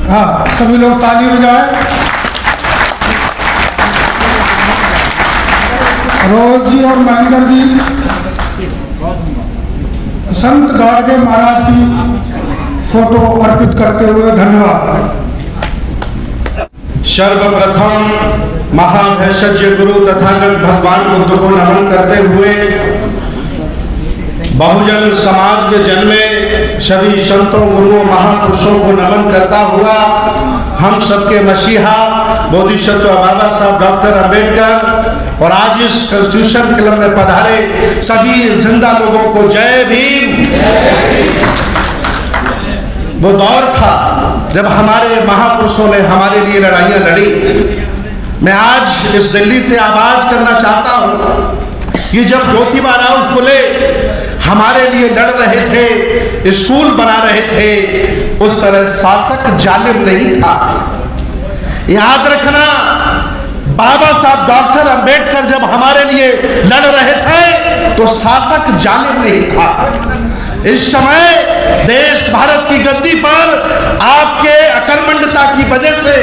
हाँ, सभी लोग ताली बजाएं। रोज जी और महेंद्र जी संत गाड़गे महाराज की फोटो अर्पित करते हुए धन्यवाद। सर्वप्रथम महाभैषज गुरु तथागत भगवान बुद्ध को नमन करते हुए बहुजन समाज में जन्मे सभी संतों गुरुओं महापुरुषों को नमन करता हुआ हम सबके मसीहा बोधिसत्व बाबा साहब डॉक्टर अंबेडकर और आज इस कॉन्स्टिट्यूशन क्लब में पधारे सभी जिंदा लोगों को जय भीम। वो दौर था जब हमारे महापुरुषों ने हमारे लिए लड़ाइयां लड़ी। मैं आज इस दिल्ली से आवाज करना चाहता हूं कि जब ज्योतिबा राव फुले हमारे लिए लड़ रहे थे, स्कूल बना रहे थे, उस तरह शासक जालिम नहीं था। याद रखना, बाबा साहब डॉक्टर अंबेडकर जब हमारे लिए लड़ रहे थे तो शासक जालिम नहीं था। इस समय देश भारत की गद्दी पर आपके अकर्मण्यता की वजह से,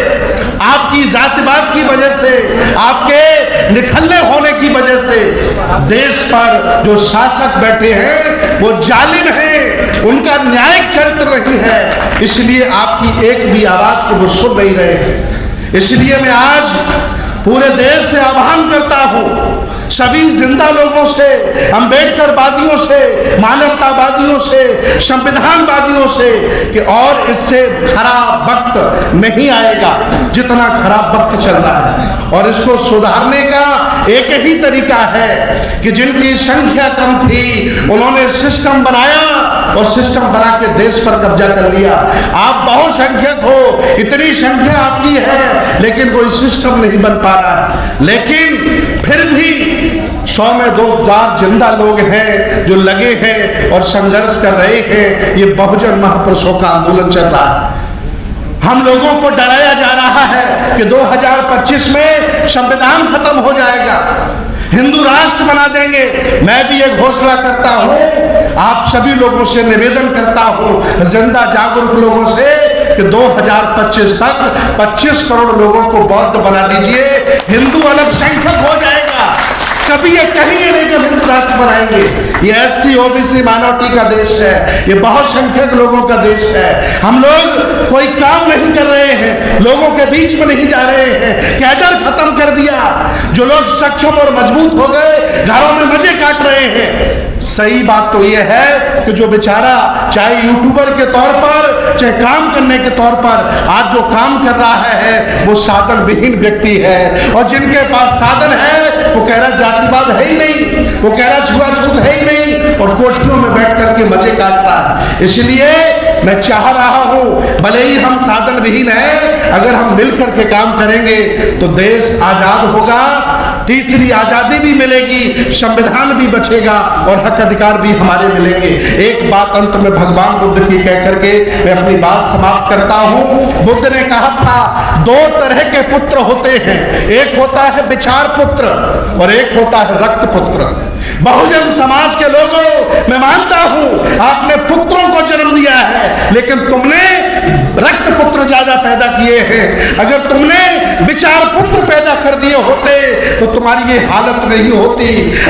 आपकी जातिवाद की वजह से, आपके निठल्ले होने की वजह से देश पर जो शासक बैठे हैं वो जालिम हैं, उनका न्यायिक चरित्र नहीं है, इसलिए आपकी एक भी आवाज को वो सुन नहीं रहे हैं। इसलिए मैं आज पूरे देश से आह्वान करता हूं सभी जिंदा लोगों से, अंबेडकरवादियों से, मानवतावादियों से, संविधानवादियों से कि और इससे खराब वक्त नहीं आएगा जितना खराब वक्त चल रहा है। और इसको सुधारने का एक ही तरीका है कि जिनकी संख्या कम थी उन्होंने सिस्टम बनाया और सिस्टम बना के देश पर कब्जा कर लिया। आप बहुसंख्यक हो, इतनी संख्या आपकी है, लेकिन कोई सिस्टम नहीं बन पा रहा। लेकिन फिर भी 100 में 2,000 जिंदा लोग हैं जो लगे हैं और संघर्ष कर रहे हैं। ये बहुजन महापुरुषों का आंदोलन चल रहा है। हम लोगों को डराया जा रहा है कि 2025 में संविधान खत्म हो जाएगा, हिंदू राष्ट्र बना देंगे। मैं भी ये घोषणा करता हूं, आप सभी लोगों से निवेदन करता हूं, जिंदा जागरूक लोगों से कि 2025 तक 25 करोड़ लोगों को बौद्ध बना दीजिए, हिंदू अल्पसंख्यक हो जाएगा। कभी ये कहेंगे नहीं जब हिंदू राष्ट्र बनाएंगे। ये SC OBC माइनॉरिटी का देश है, ये बहुसंख्यक लोगों का देश है। हम लोग कोई काम नहीं कर रहे हैं, लोगों के बीच में नहीं जा रहे हैं, कैडर खत्म कर दिया। जो लोग सक्षम और मजबूत हो गए घरों में मजे काट रहे हैं। सही बात तो यह है कि जो बेचारा चाहे यूट्यूबर के तौर पर चाहे काम करने के तौर पर आज जो काम कर रहा है वो साधन विहीन व्यक्ति है। और जिनके पास साधन है वो कह रहा जातिवाद है ही नहीं, वो कह रहा छुआछूत है ही नहीं, और कोठियों में बैठ करके मजे काट रहा है। इसलिए मैं चाह रहा हूं भले ही हम साधन विहीन हैं, अगर हम मिलकर के काम करेंगे तो देश आजाद होगा, तीसरी आजादी भी मिलेगी, संविधान भी बचेगा और हक अधिकार भी हमारे मिलेंगे। एक बात अंत में भगवान बुद्ध की कह करके मैं अपनी बात समाप्त करता हूं। बुद्ध ने कहा था 2 तरह के पुत्र होते हैं, एक होता है विचार पुत्र और एक होता है रक्त पुत्र। बहुजन समाज के लोगों, मैं मानता हूं आपने पुत्रों को जन्म दिया है, लेकिन तुमने रक्त पुत्र ज्यादा पैदा किए हैं। अगर तुमने विचार पुत्र पैदा कर दिए होते तो तुम्हारी ये हालत नहीं होती।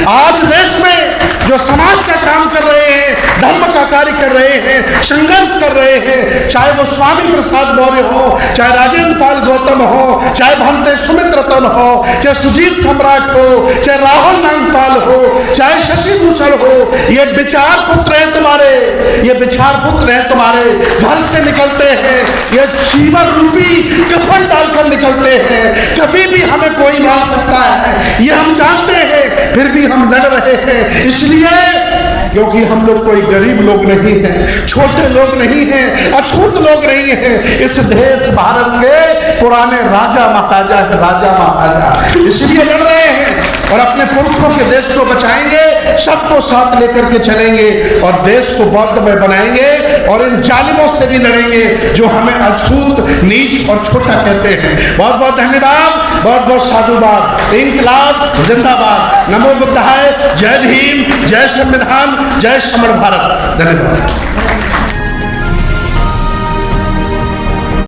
आज देश में जो समाज का काम कर रहे हैं, धर्म का कार्य कर रहे हैं, संघर्ष कर रहे हैं, चाहे वो स्वामी प्रसाद मौर्य हो, चाहे राजेंद्र पाल गौतम हो, चाहे भंते सुमित रतन हो, चाहे सुजीत सम्राट हो, चाहे राहुल नागपाल हो, चाहे शशि भूषण हो, ये विचार पुत्र हैं तुम्हारे, ये विचार पुत्र हैं तुम्हारे। घर से निकलते हैं ये जीवन रूपी कफन डालकर निकलते हैं, कभी भी हमें कोई मार सकता है ये हम जानते हैं, फिर भी हम लड़ रहे हैं। इसलिए क्योंकि हम लोग कोई गरीब लोग नहीं हैं, छोटे लोग नहीं हैं, अछूत लोग नहीं हैं। इस देश भारत के पुराने राजा महाराजा इसलिए लड़ रहे हैं और अपने पुरखों के देश को बचाएंगे, सबको साथ लेकर के चलेंगे और देश को बौद्धमय बनाएंगे और इन जालिमों से भी लड़ेंगे जो हमें अछूत, नीच और छोटा कहते हैं। बहुत बहुत धन्यवाद, बहुत बहुत साधुवाद। इंकलाब जिंदाबाद। नमो बुद्धाय। जय भीम, जय संविधान, जय समर भारत। धन्यवाद।